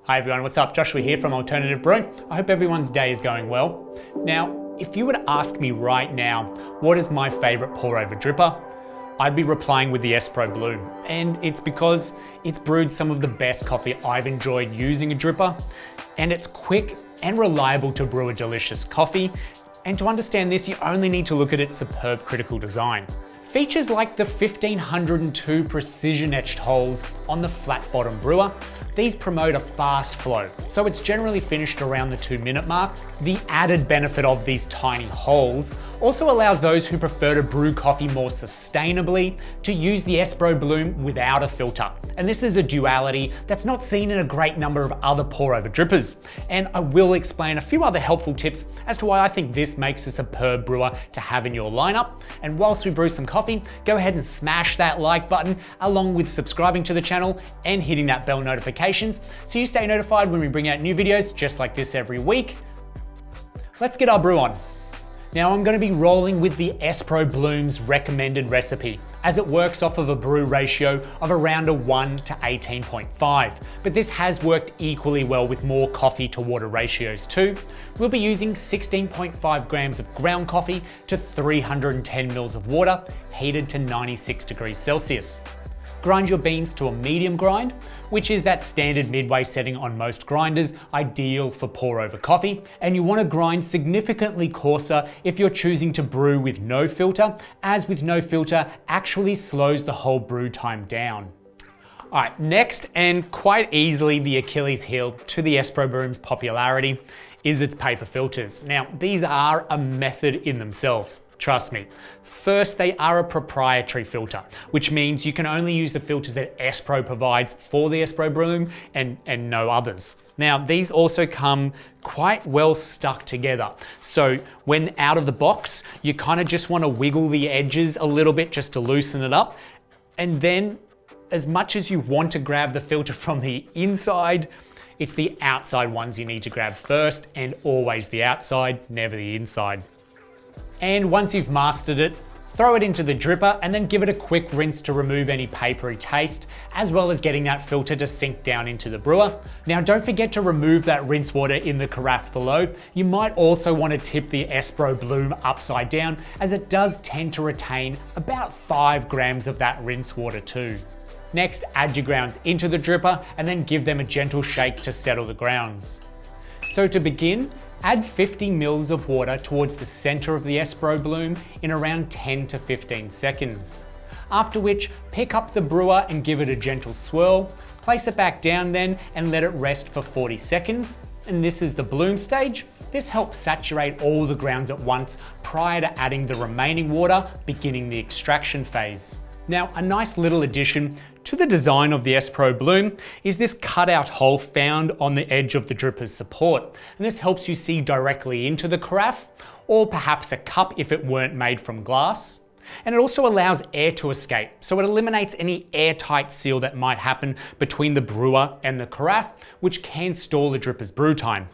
Hi everyone, what's up? Joshua here from Alternative Brew. I hope everyone's day is going well. Now, if you were to ask me right now, what is my favorite pour-over dripper? I'd be replying with the Espo Bloom. And it's because it's brewed some of the best coffee I've enjoyed using a dripper, and it's quick and reliable to brew a delicious coffee. And to understand this, you only need to look at its superb critical design. Features like the 1502 precision-etched holes on the flat bottom brewer, these promote a fast flow, so it's generally finished around the 2-minute mark. The added benefit of these tiny holes also allows those who prefer to brew coffee more sustainably to use the Espo Bloom without a filter. And this is a duality that's not seen in a great number of other pour-over drippers. And I will explain a few other helpful tips as to why I think this makes a superb brewer to have in your lineup. And whilst we brew some coffee, go ahead and smash that like button along with subscribing to the channel and hitting that bell notifications so you stay notified when we bring out new videos just like this every week. Let's get our brew on. Now I'm going to be rolling with the Espo Bloom's recommended recipe, as it works off of a brew ratio of around a 1 to 18.5, but this has worked equally well with more coffee to water ratios too. We'll be using 16.5 grams of ground coffee to 310 mils of water, heated to 96 degrees Celsius. Grind your beans to a medium grind, which is that standard midway setting on most grinders, ideal for pour-over coffee. And you want to grind significantly coarser if you're choosing to brew with no filter, as with no filter actually slows the whole brew time down. All right, next, and quite easily the Achilles heel to the Espo Bloom's popularity is its paper filters. Now, these are a method in themselves. Trust me. First, they are a proprietary filter, which means you can only use the filters that Espo provides for the Espo Bloom and no others. Now, these also come quite well stuck together. So when out of the box, you kind of just want to wiggle the edges a little bit just to loosen it up. And then as much as you want to grab the filter from the inside, it's the outside ones you need to grab first, and always the outside, never the inside. And once you've mastered it, throw it into the dripper and then give it a quick rinse to remove any papery taste, as well as getting that filter to sink down into the brewer. Now don't forget to remove that rinse water in the carafe below. You might also want to tip the Espo Bloom upside down, as it does tend to retain about 5 grams of that rinse water too. Next, add your grounds into the dripper and then give them a gentle shake to settle the grounds. So to begin, add 50 mils of water towards the center of the Espo Bloom in around 10 to 15 seconds. After which, pick up the brewer and give it a gentle swirl, place it back down then and let it rest for 40 seconds. And this is the bloom stage. This helps saturate all the grounds at once prior to adding the remaining water, beginning the extraction phase. Now, a nice little addition to the design of the Espo Bloom is this cutout hole found on the edge of the dripper's support. And this helps you see directly into the carafe, or perhaps a cup if it weren't made from glass. And it also allows air to escape, so it eliminates any airtight seal that might happen between the brewer and the carafe, which can stall the dripper's brew time.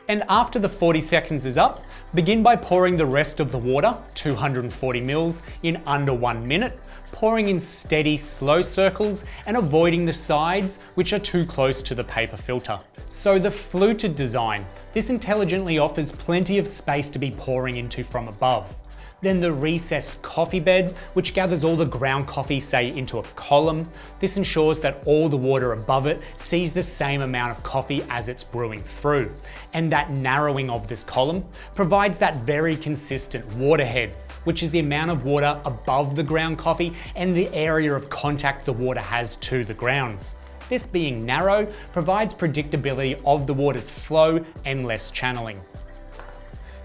And after the 40 seconds is up, begin by pouring the rest of the water, 240 mils, in under 1 minute, pouring in steady, slow circles and avoiding the sides, which are too close to the paper filter. So the fluted design, this intelligently offers plenty of space to be pouring into from above. Then the recessed coffee bed, which gathers all the ground coffee, say, into a column. This ensures that all the water above it sees the same amount of coffee as it's brewing through. And that narrowing of this column provides that very consistent water head, which is the amount of water above the ground coffee and the area of contact the water has to the grounds. This being narrow provides predictability of the water's flow and less channeling.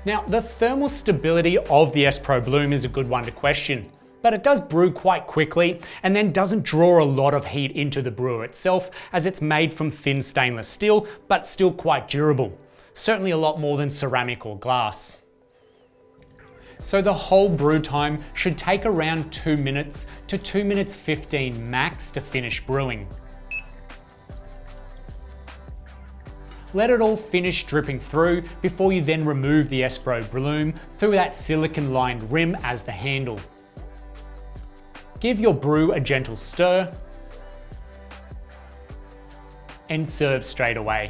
Now, the thermal stability of the Espo Bloom is a good one to question, but it does brew quite quickly and then doesn't draw a lot of heat into the brewer itself, as it's made from thin stainless steel, but still quite durable. Certainly a lot more than ceramic or glass. So the whole brew time should take around 2 minutes to 2 minutes 15 max to finish brewing. Let it all finish dripping through before you then remove the Espo Bloom through that silicone lined rim as the handle. Give your brew a gentle stir and serve straight away.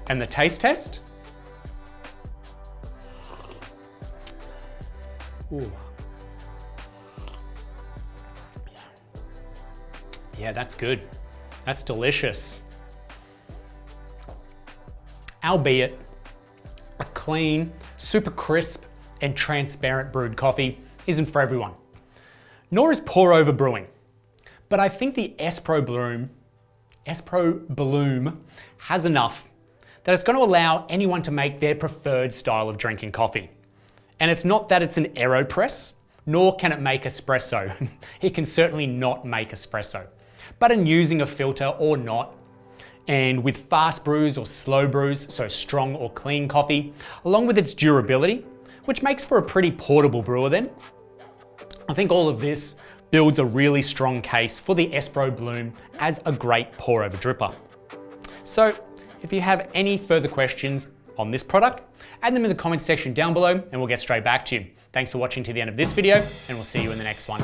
And the taste test? Ooh. Yeah, that's good. That's delicious. Albeit, a clean, super crisp, and transparent brewed coffee isn't for everyone. Nor is Pourover Brewing. But I think the Espo Bloom has enough that it's going to allow anyone to make their preferred style of drinking coffee. And it's not that it's an AeroPress, nor can it make espresso. It can certainly not make espresso. But in using a filter or not, and with fast brews or slow brews, so strong or clean coffee, along with its durability, which makes for a pretty portable brewer then, I think all of this builds a really strong case for the Espo Bloom as a great pour-over dripper. So if you have any further questions on this product, add them in the comments section down below and we'll get straight back to you. Thanks for watching to the end of this video, and we'll see you in the next one.